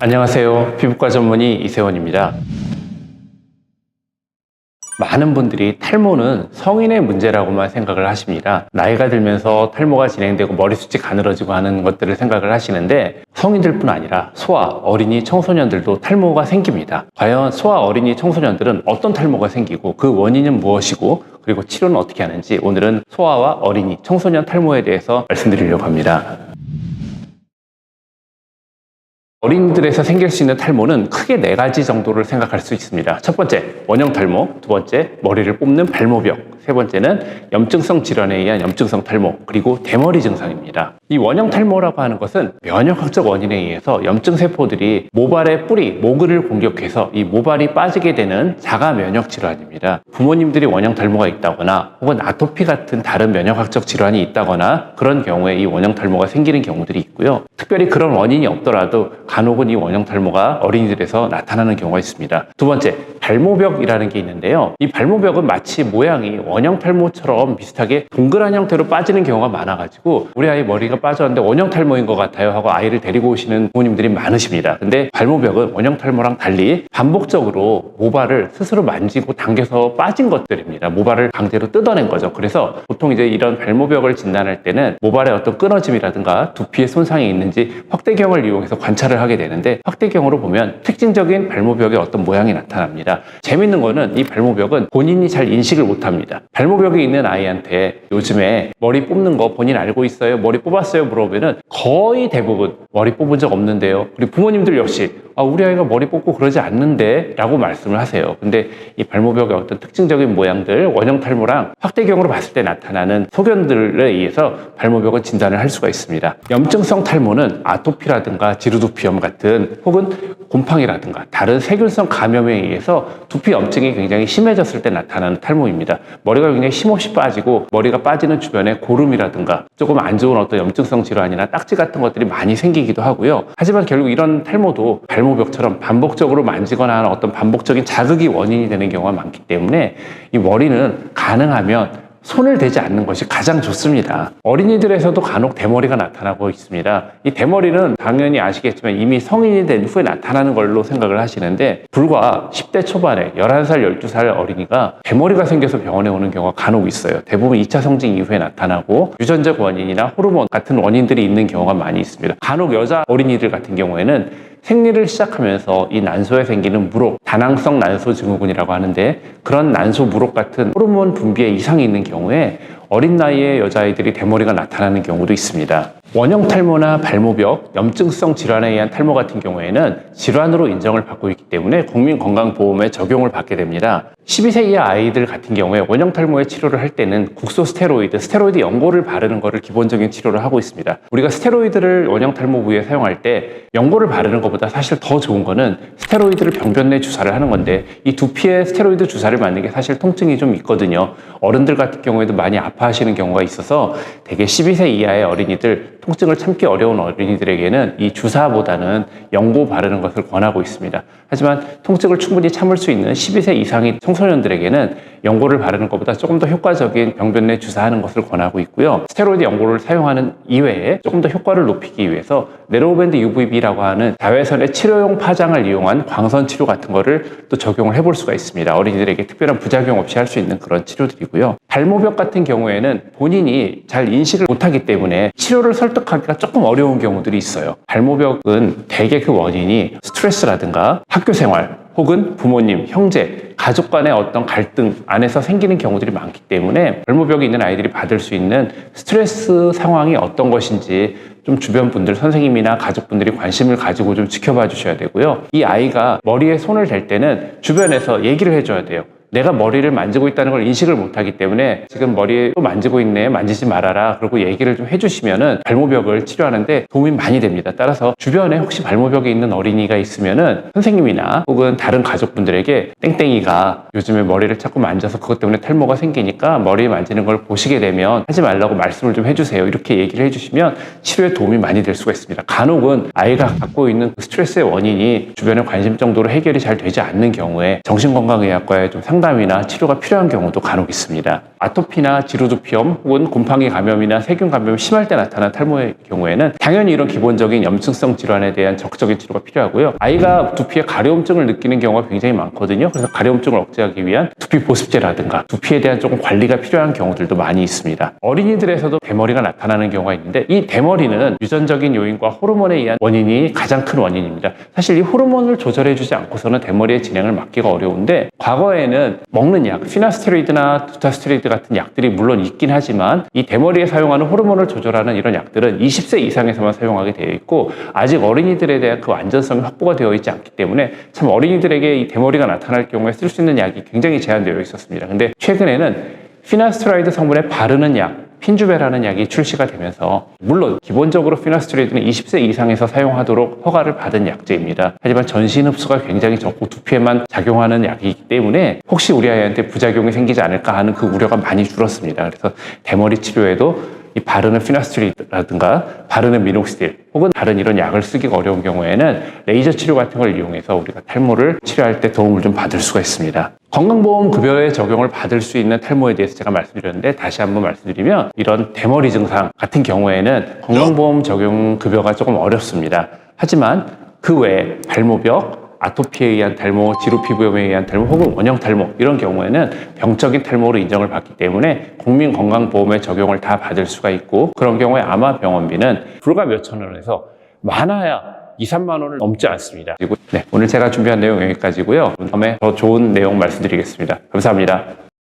안녕하세요. 피부과 전문의 이세원입니다. 많은 분들이 탈모는 성인의 문제라고만 생각을 하십니다. 나이가 들면서 탈모가 진행되고 머리숱이 가늘어지고 하는 것들을 생각을 하시는데 성인들뿐 아니라 소아, 어린이, 청소년들도 탈모가 생깁니다. 과연 소아, 어린이, 청소년들은 어떤 탈모가 생기고 그 원인은 무엇이고 그리고 치료는 어떻게 하는지 오늘은 소아와 어린이, 청소년 탈모에 대해서 말씀드리려고 합니다. 어린이들에서 생길 수 있는 탈모는 크게 4가지 정도를 생각할 수 있습니다. 첫 번째, 원형 탈모. 두 번째, 머리를 뽑는 발모벽. 세 번째는 염증성 질환에 의한 염증성 탈모, 그리고 대머리 증상입니다. 이 원형 탈모라고 하는 것은 면역학적 원인에 의해서 염증세포들이 모발의 뿌리, 모근을 공격해서 이 모발이 빠지게 되는 자가 면역 질환입니다. 부모님들이 원형 탈모가 있다거나 혹은 아토피 같은 다른 면역학적 질환이 있다거나 그런 경우에 이 원형 탈모가 생기는 경우들이 있고요. 특별히 그런 원인이 없더라도 간혹은 이 원형 탈모가 어린이들에서 나타나는 경우가 있습니다. 두 번째, 발모벽이라는 게 있는데요. 이 발모벽은 마치 모양이 원형 탈모처럼 비슷하게 동그란 형태로 빠지는 경우가 많아가지고 우리 아이 머리가 빠졌는데 원형 탈모인 것 같아요 하고 아이를 데리고 오시는 부모님들이 많으십니다. 근데 발모벽은 원형 탈모랑 달리 반복적으로 모발을 스스로 만지고 당겨서 빠진 것들입니다. 모발을 강제로 뜯어낸 거죠. 그래서 보통 이제 이런 발모벽을 진단할 때는 모발의 어떤 끊어짐이라든가 두피에 손상이 있는지 확대경을 이용해서 관찰을 하게 되는데 확대경으로 보면 특징적인 발모벽의 어떤 모양이 나타납니다. 재밌는 거는 이 발모벽은 본인이 잘 인식을 못합니다. 발모벽에 있는 아이한테 요즘에 머리 뽑는 거 본인 알고 있어요? 머리 뽑았어요? 물어보면 거의 대부분 머리 뽑은 적 없는데요. 그리고 부모님들 역시 우리 아이가 머리 뽑고 그러지 않는데 라고 말씀을 하세요. 근데 이 발모벽의 어떤 특징적인 모양들, 원형 탈모랑 확대경으로 봤을 때 나타나는 소견들에 의해서 발모벽을 진단을 할 수가 있습니다. 염증성 탈모는 아토피라든가 지루두피염 같은 혹은 곰팡이라든가 다른 세균성 감염에 의해서 두피 염증이 굉장히 심해졌을 때 나타나는 탈모입니다. 머리가 굉장히 힘없이 빠지고 머리가 빠지는 주변에 고름이라든가 조금 안 좋은 어떤 염증성 질환이나 딱지 같은 것들이 많이 생기기도 하고요. 하지만 결국 이런 탈모도 발모벽처럼 반복적으로 만지거나 하는 어떤 반복적인 자극이 원인이 되는 경우가 많기 때문에 이 머리는 가능하면 손을 대지 않는 것이 가장 좋습니다. 어린이들에서도 간혹 대머리가 나타나고 있습니다. 이 대머리는 당연히 아시겠지만 이미 성인이 된 후에 나타나는 걸로 생각을 하시는데 불과 10대 초반에 11살, 12살 어린이가 대머리가 생겨서 병원에 오는 경우가 간혹 있어요. 대부분 2차 성징 이후에 나타나고 유전적 원인이나 호르몬 같은 원인들이 있는 경우가 많이 있습니다. 간혹 여자 어린이들 같은 경우에는 생리를 시작하면서 이 난소에 생기는 무록, 다낭성 난소 증후군이라고 하는데 그런 난소 무록 같은 호르몬 분비에 이상이 있는 경우에 어린 나이에 여자아이들이 대머리가 나타나는 경우도 있습니다. 원형 탈모나 발모벽, 염증성 질환에 의한 탈모 같은 경우에는 질환으로 인정을 받고 있기 때문에 국민건강보험에 적용을 받게 됩니다. 12세 이하 아이들 같은 경우에 원형 탈모의 치료를 할 때는 국소 스테로이드 연고를 바르는 것을 기본적인 치료를 하고 있습니다. 우리가 스테로이드를 원형 탈모 부위에 사용할 때 연고를 바르는 것보다 사실 더 좋은 거는 스테로이드를 병변 내 주사를 하는 건데 이 두피에 스테로이드 주사를 맞는 게 사실 통증이 좀 있거든요. 어른들 같은 경우에도 많이 아파하시는 경우가 있어서 대개 12세 이하의 어린이들, 통증을 참기 어려운 어린이들에게는 이 주사보다는 연고 바르는 것을 권하고 있습니다. 하지만 통증을 충분히 참을 수 있는 12세 이상의 청소년들에게는 연고를 바르는 것보다 조금 더 효과적인 병변 내 주사하는 것을 권하고 있고요. 스테로이드 연고를 사용하는 이외에 조금 더 효과를 높이기 위해서 네로밴드 UVB라고 하는 자외선의 치료용 파장을 이용한 광선 치료 같은 거를 또 적용을 해볼 수가 있습니다. 어린이들에게 특별한 부작용 없이 할 수 있는 그런 치료들이고요. 발모벽 같은 경우에는 본인이 잘 인식을 못하기 때문에 치료를 설득하기가 조금 어려운 경우들이 있어요. 발모벽은 대개 그 원인이 스트레스라든가 학교생활 혹은 부모님, 형제, 가족 간의 어떤 갈등 안에서 생기는 경우들이 많기 때문에 발모벽이 있는 아이들이 받을 수 있는 스트레스 상황이 어떤 것인지 좀 주변 분들, 선생님이나 가족분들이 관심을 가지고 좀 지켜봐 주셔야 되고요. 이 아이가 머리에 손을 댈 때는 주변에서 얘기를 해줘야 돼요. 내가 머리를 만지고 있다는 걸 인식을 못하기 때문에 지금 머리에 또 만지고 있네, 만지지 말아라, 그리고 얘기를 좀 해주시면은 발모벽을 치료하는데 도움이 많이 됩니다. 따라서 주변에 혹시 발모벽에 있는 어린이가 있으면은 선생님이나 혹은 다른 가족분들에게 땡땡이가 요즘에 머리를 자꾸 만져서 그것 때문에 탈모가 생기니까 머리 만지는 걸 보시게 되면 하지 말라고 말씀을 좀 해주세요. 이렇게 얘기를 해주시면 치료에 도움이 많이 될 수가 있습니다. 간혹은 아이가 갖고 있는 스트레스의 원인이 주변의 관심 정도로 해결이 잘 되지 않는 경우에 정신건강의학과에 좀 상담 상담이나 치료가 필요한 경우도 간혹 있습니다. 아토피나 지루두피염 혹은 곰팡이 감염이나 세균 감염이 심할 때 나타난 탈모의 경우에는 당연히 이런 기본적인 염증성 질환에 대한 적극적인 치료가 필요하고요. 아이가 두피에 가려움증을 느끼는 경우가 굉장히 많거든요. 그래서 가려움증을 억제하기 위한 두피 보습제라든가 두피에 대한 조금 관리가 필요한 경우들도 많이 있습니다. 어린이들에서도 대머리가 나타나는 경우가 있는데 이 대머리는 유전적인 요인과 호르몬에 의한 원인이 가장 큰 원인입니다. 사실 이 호르몬을 조절해주지 않고서는 대머리의 진행을 막기가 어려운데 과거에는 먹는 약, 피나스테로이드나 두타스테로이드 같은 약들이 물론 있긴 하지만 이 대머리에 사용하는 호르몬을 조절하는 이런 약들은 20세 이상에서만 사용하게 되어 있고 아직 어린이들에 대한 그 완전성이 확보가 되어 있지 않기 때문에 참 어린이들에게 이 대머리가 나타날 경우에 쓸 수 있는 약이 굉장히 제한되어 있었습니다. 근데 최근에는 피나스테로이드 성분에 바르는 약, 핀주베라는 약이 출시가 되면서 물론 기본적으로 피나스테로이드는 20세 이상에서 사용하도록 허가를 받은 약제입니다. 하지만 전신 흡수가 굉장히 적고 두피에만 작용하는 약이기 때문에 혹시 우리 아이한테 부작용이 생기지 않을까 하는 그 우려가 많이 줄었습니다. 그래서 대머리 치료에도 이 바르는 피나스테로이드라든가 바르는 미녹시딜 혹은 다른 이런 약을 쓰기가 어려운 경우에는 레이저 치료 같은 걸 이용해서 우리가 탈모를 치료할 때 도움을 좀 받을 수가 있습니다. 건강보험 급여의 적용을 받을 수 있는 탈모에 대해서 제가 말씀드렸는데 다시 한번 말씀드리면 이런 대머리 증상 같은 경우에는 건강보험 적용 급여가 조금 어렵습니다. 하지만 그 외에 발모벽, 아토피에 의한 탈모, 지루피부염에 의한 탈모 혹은 원형 탈모 이런 경우에는 병적인 탈모로 인정을 받기 때문에 국민건강보험의 적용을 다 받을 수가 있고 그런 경우에 아마 병원비는 불과 몇천 원에서 많아야 2, 3만 원을 넘지 않습니다. 그리고 오늘 제가 준비한 내용 여기까지고요. 다음에 더 좋은 내용 말씀드리겠습니다. 감사합니다.